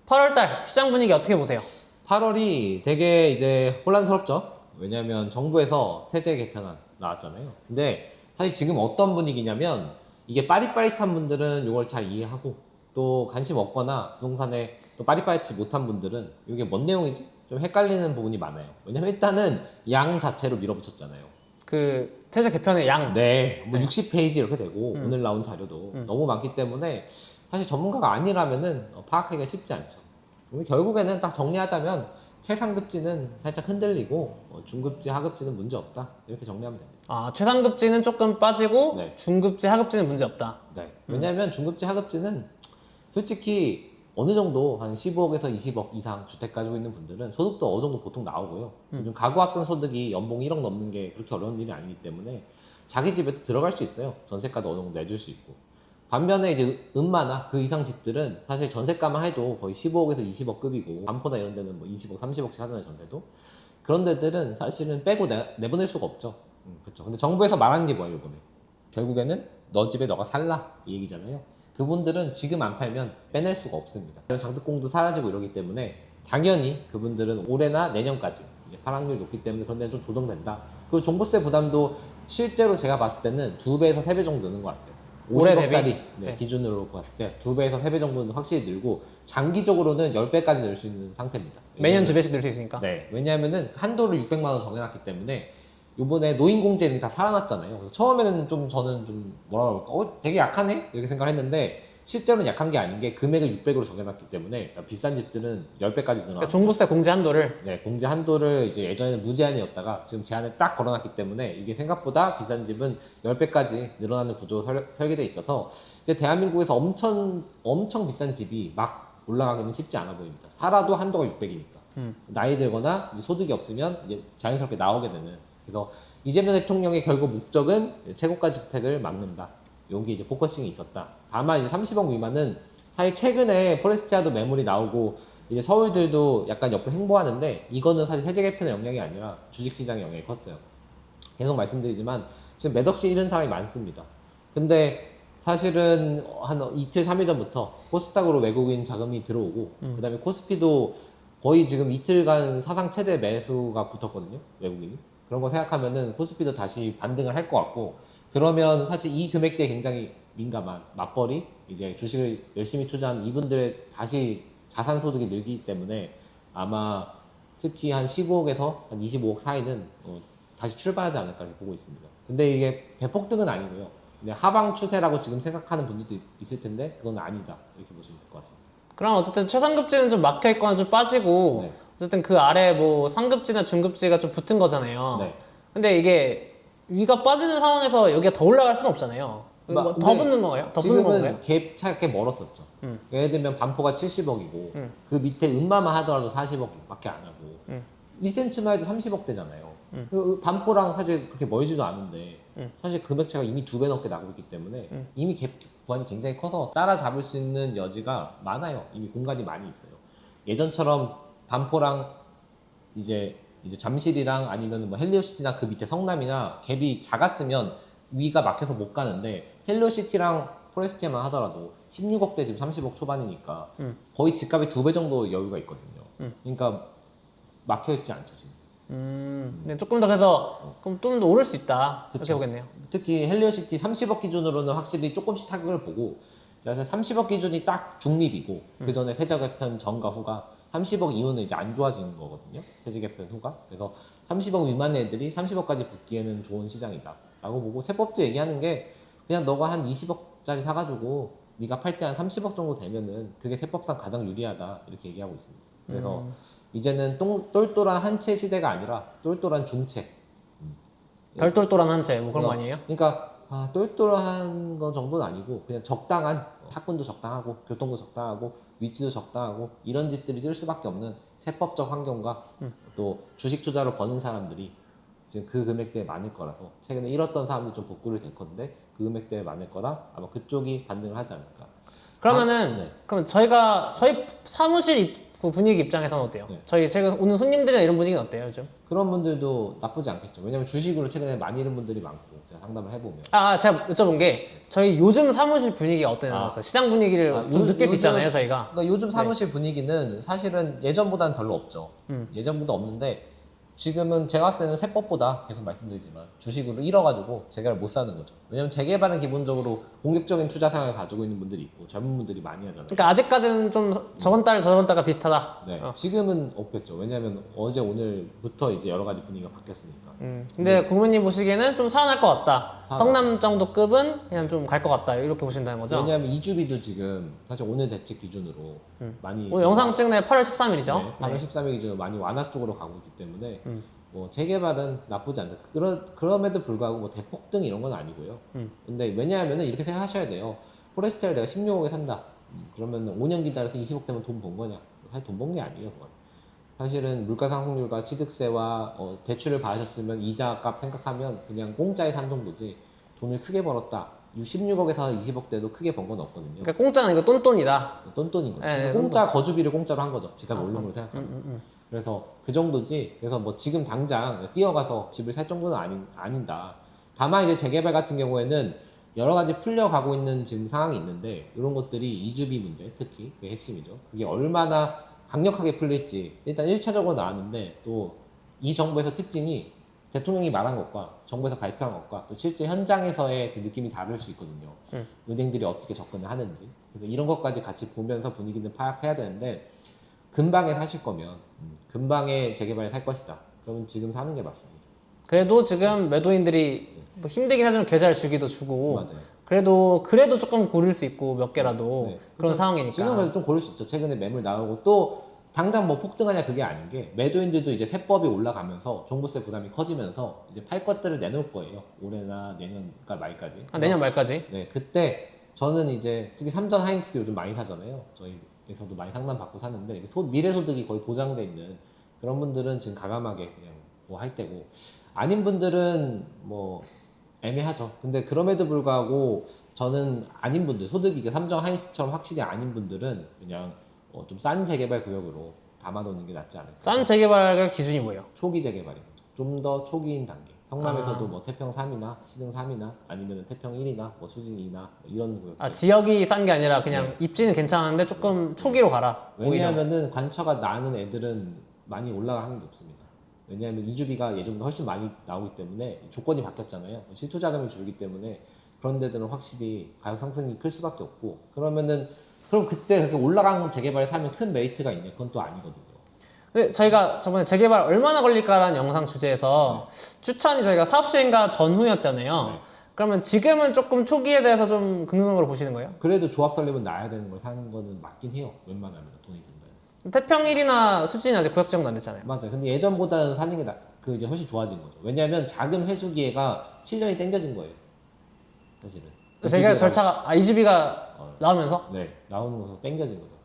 8월달 시장 분위기 어떻게 보세요? 8월이 되게 이제 혼란스럽죠. 왜냐하면 정부에서 세제 개편안 나왔잖아요. 근데 사실 지금 어떤 분위기냐면 이게 빠릿빠릿한 분들은 이걸 잘 이해하고 또 관심 없거나 부동산에 또 빠릿빠릿지 못한 분들은 이게 뭔 내용이지? 좀 헷갈리는 부분이 많아요. 왜냐면 일단은 양 자체로 밀어붙였잖아요. 그 세제 개편의 양. 네, 뭐 60페이지 이렇게 되고 오늘 나온 자료도 너무 많기 때문에 사실 전문가가 아니라면은 파악하기가 쉽지 않죠. 근데 결국에는 딱 정리하자면 최상급지는 살짝 흔들리고 중급지, 하급지는 문제 없다 이렇게 정리하면 됩니다. 아, 최상급지는 조금 빠지고 네. 중급지, 하급지는 문제 없다. 네. 왜냐하면 중급지, 하급지는 솔직히 어느 정도 한 15억에서 20억 이상 주택 가지고 있는 분들은 소득도 어느 정도 보통 나오고요. 요즘 가구 합산 소득이 연봉 1억 넘는 게 그렇게 어려운 일이 아니기 때문에 자기 집에도 들어갈 수 있어요. 전세가도 어느 정도 내줄 수 있고. 반면에 이제 음마나 그 이상 집들은 사실 전세가만 해도 거의 15억에서 20억 급이고 반포나 이런 데는 뭐 20억, 30억씩 하잖아요, 전세도. 그런 데들은 사실은 빼고 내보낼 수가 없죠. 그렇죠. 근데 정부에서 말하는 게 뭐예요, 이번에? 결국에는 너 집에 너가 살라 이 얘기잖아요. 그분들은 지금 안 팔면 빼낼 수가 없습니다. 이런 장특공도 사라지고 이러기 때문에 당연히 그분들은 올해나 내년까지 이제 팔 확률이 높기 때문에 그런 데는 좀 조정된다. 그리고 종부세 부담도 실제로 제가 봤을 때는 2배에서 3배 정도 느는 것 같아요. 올해 50억짜리 대비? 네, 기준으로 봤을 때 2배에서 3배 정도는 확실히 늘고 장기적으로는 10배까지 늘 수 있는 상태입니다. 매년 2배씩 늘 수 있으니까. 네, 왜냐하면은 한도를 600만 원 정해놨기 때문에 요번에 노인공제는 다 살아났잖아요. 그래서 처음에는 좀 저는 좀 뭐라 그럴까, 되게 약하네? 이렇게 생각을 했는데 실제로는 약한 게 아닌 게 금액을 600으로 정해놨기 때문에 그러니까 비싼 집들은 10배까지 늘어났고 그러니까 종부세 공제 한도를. 네, 공제 한도를 이제 예전에는 무제한이었다가 지금 제한을 딱 걸어놨기 때문에 이게 생각보다 비싼 집은 10배까지 늘어나는 구조가 설계되어 있어서 이제 대한민국에서 엄청 비싼 집이 막 올라가기는 쉽지 않아 보입니다. 살아도 한도가 600이니까. 나이 들거나 이제 소득이 없으면 이제 자연스럽게 나오게 되는. 그래서 이재명 대통령의 결국 목적은 최고가 주택을 막는다. 여기 이제 포커싱이 있었다. 다만 이제 30억 미만은 사실 최근에 포레스티아도 매물이 나오고 이제 서울들도 약간 옆으로 행보하는데 이거는 사실 세제 개편의 영향이 아니라 주식시장의 영향이 컸어요. 계속 말씀드리지만 지금 몇 억씩 잃은 사람이 많습니다. 근데 사실은 한 이틀 3일 전부터 코스닥으로 외국인 자금이 들어오고 그 다음에 코스피도 거의 지금 이틀간 사상 최대 매수가 붙었거든요. 외국인이. 그런 거 생각하면은 코스피도 다시 반등을 할 것 같고 그러면 사실 이 금액대에 굉장히 민감한 맞벌이 이제 주식을 열심히 투자한 이분들의 다시 자산 소득이 늘기 때문에 아마 특히 한 15억에서 한 25억 사이는 다시 출발하지 않을까 이렇게 보고 있습니다. 근데 이게 대폭등은 아니고요. 그냥 하방 추세라고 지금 생각하는 분들도 있을 텐데 그건 아니다 이렇게 보시면 될 것 같습니다. 그럼 어쨌든 최상급지는 좀 막혀있거나 좀 빠지고 네. 어쨌든 그 아래 뭐 상급지나 중급지가 좀 붙은 거잖아요. 네. 근데 이게 위가 빠지는 상황에서 여기가 더 올라갈 수는 없잖아요. 뭐 더 근데 붙는 거예요? 더 붙는 건가요? 지금은 갭 차이가 꽤 멀었었죠. 예를 들면 반포가 70억이고 그 밑에 음마만 하더라도 40억밖에 안 하고 리센츠만 해도 30억대잖아요. 그 반포랑 사실 그렇게 멀지도 않은데 사실 금액차가 이미 2배 넘게 나고 있기 때문에 이미 갭 구간이 굉장히 커서 따라잡을 수 있는 여지가 많아요. 이미 공간이 많이 있어요. 예전처럼 반포랑 이제 잠실이랑 아니면 뭐 헬리오시티나 그 밑에 성남이나 갭이 작았으면 위가 막혀서 못 가는데 헬리오시티랑 포레스티아만 하더라도 16억대 지금 30억 초반이니까 거의 집값의 2배 정도 여유가 있거든요. 그러니까 막혀있지 않죠 지금. 네, 조금 더 그래서 그럼 좀 더 오를 수 있다. 이렇게 그쵸. 보겠네요. 특히 헬리오시티 30억 기준으로는 확실히 조금씩 타격을 보고 그래서 30억 기준이 딱 중립이고 그 전에 세제 개편 전과 후가 30억 이후는 이제 안 좋아지는 거거든요. 세제 개편 후가. 그래서 30억 미만의 애들이 30억까지 붙기에는 좋은 시장이다 라고 보고 세법도 얘기하는 게 그냥 너가 한 20억짜리 사가지고 네가 팔 때 한 30억 정도 되면은 그게 세법상 가장 유리하다 이렇게 얘기하고 있습니다. 그래서 이제는 똘똘한 한 채 시대가 아니라 똘똘한 중채. 덜 똘똘한 한 채 뭐 그런 거 아니에요? 그러니까 똘똘한 건 정도는 아니고 그냥 적당한 학군도 적당하고 교통도 적당하고 위치도 적당하고 이런 집들이 뜰 수밖에 없는 세법적 환경과 또 주식 투자로 버는 사람들이 지금 그 금액대에 많을 거라서 최근에 잃었던 사람들이 좀 복구를 될 건데 그 금액대에 많을 거라 아마 그쪽이 반등을 하지 않을까. 그러면은 네. 그럼 저희 사무실 그 분위기 입장에서는 어때요? 네. 저희 최근 오는 손님들이나 이런 분위기는 어때요 요즘? 그런 분들도 나쁘지 않겠죠. 왜냐면 주식으로 최근에 많이 잃은 분들이 많고 제가 상담을 해보면. 제가 여쭤본 게 저희 요즘 사무실 분위기가 어땠나요? 시장 분위기를 좀 느낄 수 있잖아요, 저희가. 그러니까 요즘 사무실 분위기는 사실은 예전보다는 별로 없죠. 음. 예전보다 없는데 지금은 제가 봤을 때는 세법보다 계속 말씀드리지만 주식으로 잃어가지고 재개발 못 사는 거죠. 왜냐면 재개발은 기본적으로 공격적인 투자 생각을 가지고 있는 분들이 있고 젊은 분들이 많이 하잖아요. 그러니까 아직까지는 좀 저번 달과 비슷하다. 네, 지금은 없겠죠. 왜냐면 어제 오늘부터 이제 여러 가지 분위기가 바뀌었으니까. 근데 국민님 보시기에는 좀 살아날 것 같다. 살아날 성남 정도 급은 그냥 좀 갈 것 같다. 이렇게 보신다는 거죠? 왜냐하면 이주비도 지금 사실 오늘 대책 기준으로 많이 오늘 영상 찍는 날 8월 13일이죠? 네, 8월 13일 기준으로 많이 완화 쪽으로 가고 있기 때문에 뭐 재개발은 나쁘지 않다. 그럼에도 불구하고 뭐 대폭등 이런 건 아니고요. 근데 왜냐하면은 이렇게 생각하셔야 돼요. 포레스텔 내가 16억에 산다. 그러면 5년 기다려서 20억 되면 돈 번 거냐? 사실 돈 번 게 아니에요, 그건. 사실은 물가 상승률과 취득세와 대출을 받으셨으면 이자 값 생각하면 그냥 공짜에 산 정도지 돈을 크게 벌었다. 16억에서 20억 대도 크게 번 건 없거든요. 그러니까 공짜는 이거 똔똔이다. 똔똔인 거죠. 네, 공짜 거주비를 공짜로 한 거죠. 집값 오른 걸로 생각하면. 그래서 그 정도지. 그래서 뭐 지금 당장 뛰어가서 집을 살 정도는 아니다. 다만 이제 재개발 같은 경우에는 여러 가지 풀려가고 있는 지금 상황이 있는데 이런 것들이 이주비 문제 특히 그게 핵심이죠. 그게 얼마나 강력하게 풀릴지 일단 1차적으로 나왔는데 또 이 정부에서 특징이 대통령이 말한 것과 정부에서 발표한 것과 또 실제 현장에서의 그 느낌이 다를 수 있거든요. 은행들이 어떻게 접근을 하는지. 그래서 이런 것까지 같이 보면서 분위기는 파악해야 되는데 근방에 사실 거면 근방에 재개발에 살 것이다. 그러면 지금 사는 게 맞습니다. 그래도 지금 매도인들이 뭐 힘들긴 하지만 계좌를 주기도 주고 맞아요. 그래도 조금 고를 수 있고 몇 개라도 네. 그런 상황이니까. 지금 그래도 좀 고를 수 있죠. 최근에 매물 나오고 또 당장 뭐 폭등하냐 그게 아닌 게 매도인들도 이제 세법이 올라가면서 종부세 부담이 커지면서 이제 팔 것들을 내놓을 거예요. 올해나 내년 말까지. 내년 말까지. 네, 그때 저는 이제 특히 삼전 하이닉스 요즘 많이 사잖아요. 저희에서도 많이 상담 받고 사는데 미래 소득이 거의 보장돼 있는 그런 분들은 지금 가감하게 그냥 뭐 할 때고 아닌 분들은 뭐 애매하죠. 근데 그럼에도 불구하고 저는 아닌 분들 소득이 삼정 하이닉스처럼 확실히 아닌 분들은 그냥 좀 싼 재개발 구역으로 담아놓는 게 낫지 않을까. 싼 재개발 기준이 뭐예요? 초기 재개발인 거죠. 좀 더 초기인 단계. 성남에서도 뭐 태평 3이나 시등 3이나 아니면 태평 1이나 뭐 수진 2나 뭐 이런 구역. 지역이 싼 게 아니라 그냥 입지는 괜찮은데 조금 초기로 가라. 왜냐하면은 관처가 나는 애들은 많이 올라갈 확률이 높습니다. 왜냐하면 이주비가 예전보다 훨씬 많이 나오기 때문에 조건이 바뀌었잖아요. 실투 자금이 줄기 때문에 그런 데들은 확실히 가격 상승이 클 수밖에 없고 그럼 그때 그렇게 올라간 재개발에 사면 큰 메리트가 있냐? 그건 또 아니거든요. 근데 저희가 저번에 재개발 얼마나 걸릴까라는 영상 주제에서 추천이 저희가 사업 시행가 전후였잖아요. 네. 그러면 지금은 조금 초기에 대해서 좀 긍정적으로 보시는 거예요? 그래도 조합 설립은 나야 되는 걸 사는 거는 맞긴 해요. 웬만하면 돈이 든다. 태평일이나 수진이 아직 구역 지정도 안 됐잖아요. 맞아요. 근데 예전보다는 사는 게 이제 훨씬 좋아진 거죠. 왜냐하면 자금 회수 기회가 7년이 땡겨진 거예요. 사실은. 재개발 절차가 이주비가 나오면서 네, 나오는 것으로 땡겨진 거죠.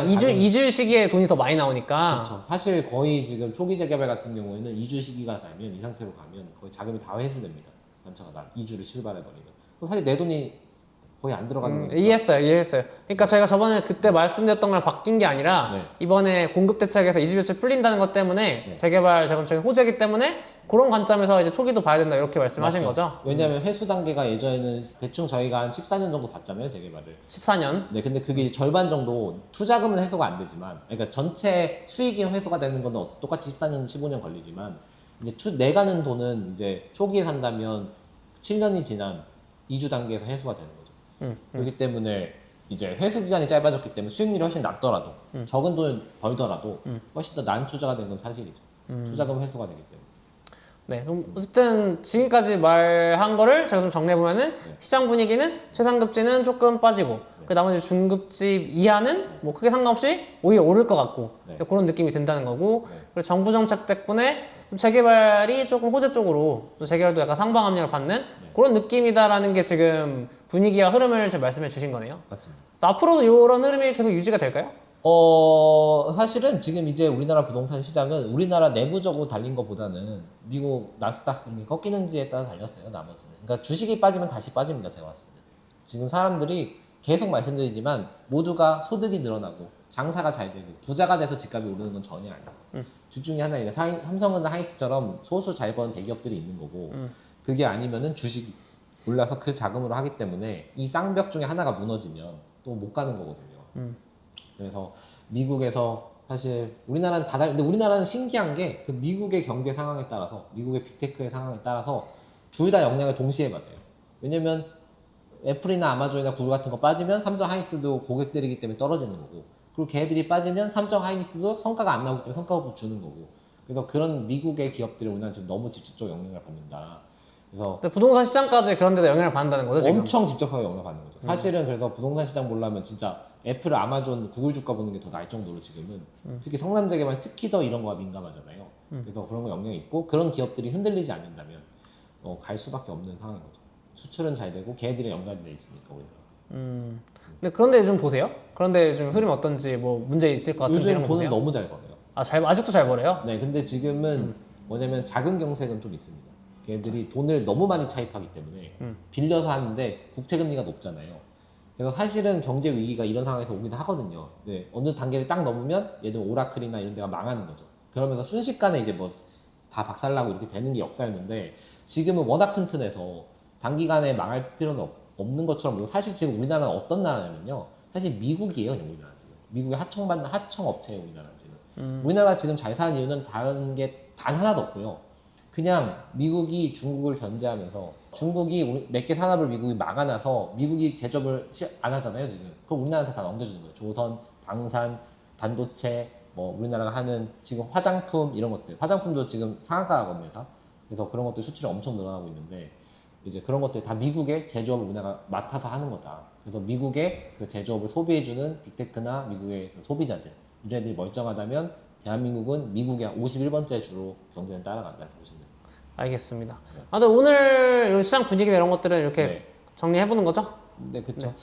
이주 시기에 돈이 더 많이 나오니까. 그렇죠. 사실 거의 지금 초기 재개발 같은 경우에는 2주 시기가 되면 이 상태로 가면 거의 자금이 다 회수됩니다. 관처가 2주를 출발해버리면. 사실 내 돈이 거의 안 들어가는 거니까. 이해했어요. 그러니까 저희가 저번에 그때 말씀드렸던 걸 바뀐 게 아니라 네. 이번에 공급 대책에서 이주 대책 풀린다는 것 때문에 네. 재개발 자금적인 호재이기 때문에 그런 관점에서 이제 초기도 봐야 된다 이렇게 말씀하신 거죠? 왜냐하면 회수 단계가 예전에는 대충 저희가 한 14년 정도 봤잖아요, 재개발을. 14년. 네, 근데 그게 절반 정도 투자금은 회수가 안 되지만, 그러니까 전체 수익이 회수가 되는 거는 똑같이 14년, 15년 걸리지만, 이제 내가는 돈은 이제 초기에 산다면 7년이 지난 2주 단계에서 회수가 되는 거죠. 그렇기 때문에 이제 회수 기간이 짧아졌기 때문에 수익률이 훨씬 낮더라도 적은 돈을 벌더라도 훨씬 더 나은 투자가 된 건 사실이죠. 투자금 회수가 되기 때문에. 네, 그럼 어쨌든 지금까지 말한 거를 제가 좀 정리해보면은 시장 분위기는 최상급지는 조금 빠지고 그 나머지 중급지 이하는 뭐 크게 상관없이 오히려 오를 것 같고 그런 느낌이 든다는 거고 그리고 정부 정책 덕분에 좀 재개발이 조금 호재 쪽으로 또 재개발도 약간 상방 압력을 받는 그런 느낌이다라는 게 지금 분위기와 흐름을 지금 말씀해 주신 거네요. 맞습니다. 그래서 앞으로도 이런 흐름이 계속 유지가 될까요? 사실은 지금 이제 우리나라 부동산 시장은 우리나라 내부적으로 달린 것보다는 미국 나스닥 금리 꺾이는지에 따라 달렸어요, 나머지는. 그러니까 주식이 빠지면 다시 빠집니다, 제가 봤을 때. 지금 사람들이 계속 말씀드리지만 모두가 소득이 늘어나고 장사가 잘 되고 부자가 돼서 집값이 오르는 건 전혀 아니에요. 둘 중에 하나예요. 삼성은 하이닉스처럼 소수 잘 버는 대기업들이 있는 거고 그게 아니면은 주식이 올라서 그 자금으로 하기 때문에 이 쌍벽 중에 하나가 무너지면 또 못 가는 거거든요. 그래서 미국에서 사실 우리나라는 근데 우리나라는 신기한 게 그 미국의 경제 상황에 따라서 미국의 빅테크의 상황에 따라서 둘 다 영향을 동시에 받아요. 왜냐면 애플이나 아마존이나 구글 같은 거 빠지면 삼성 하이닉스도 고객들이기 때문에 떨어지는 거고, 그리고 걔들이 빠지면 삼성 하이닉스도 성과가 안 나오기 때문에 성과급을 주는 거고. 그래서 그런 미국의 기업들이 우리나라 지금 너무 직접적으로 영향을 받는다. 그래서 근데 부동산 시장까지 그런 데도 영향을 받는다는 거죠, 지금? 엄청 직접하게 영향을 받는 거죠. 사실은 그래서 부동산 시장 보려면 진짜 애플, 아마존, 구글 주가 보는 게 더 나을 정도로 지금은 특히 성남재개발 특히 더 이런 거가 민감하잖아요. 그래서 그런 거 영향이 있고, 그런 기업들이 흔들리지 않는다면 갈 수밖에 없는 상황인 거죠. 수출은 잘 되고 걔네들이 연관이 돼 있으니까 우리가. 근데 그런데 좀 보세요? 그런데 좀 흐름 어떤지 뭐 문제 있을 것 같은지 이런 요즘 거 돈은 보세요? 너무 잘 벌어요. 아직도 잘 벌어요? 네, 근데 지금은 뭐냐면 작은 경색은 좀 있습니다. 걔네들이 돈을 너무 많이 차입하기 때문에 빌려서 하는데 국채금리가 높잖아요. 그래서 사실은 경제 위기가 이런 상황에서 오긴 하거든요. 네, 어느 단계를 딱 넘으면 얘들 오라클이나 이런 데가 망하는 거죠. 그러면서 순식간에 이제 뭐 다 박살나고 이렇게 되는 게 역사였는데, 지금은 워낙 튼튼해서 단기간에 망할 필요는 없는 것처럼 보이고, 사실 지금 우리나라는 어떤 나라냐면요, 사실 미국이에요. 우리나라 지금 미국의 하청받는 하청 업체예요. 우리나라 지금. 우리나라 지금 잘 사는 이유는 다른 게 단 하나도 없고요. 그냥 미국이 중국을 견제하면서 중국이 몇 개 산업을 미국이 막아놔서 미국이 제조업을 안 하잖아요 지금. 그럼 우리나라한테 다 넘겨주는 거예요. 조선, 방산, 반도체, 뭐 우리나라가 하는 지금 화장품 이런 것들, 화장품도 지금 상한가거든요 다. 그래서 그런 것들 수출이 엄청 늘어나고 있는데, 이제 그런 것들 다 미국의 제조업을 우리나라가 맡아서 하는 거다. 그래서 미국의 그 제조업을 소비해주는 빅테크나 미국의 그 소비자들, 이런 애들이 멀쩡하다면 대한민국은 미국의 51번째 주로 경제는 따라간다 이렇게 보시면 됩니다. 알겠습니다. 오늘 이런 시장 분위기 이런 것들은 이렇게 네. 정리해보는 거죠? 네, 그쵸.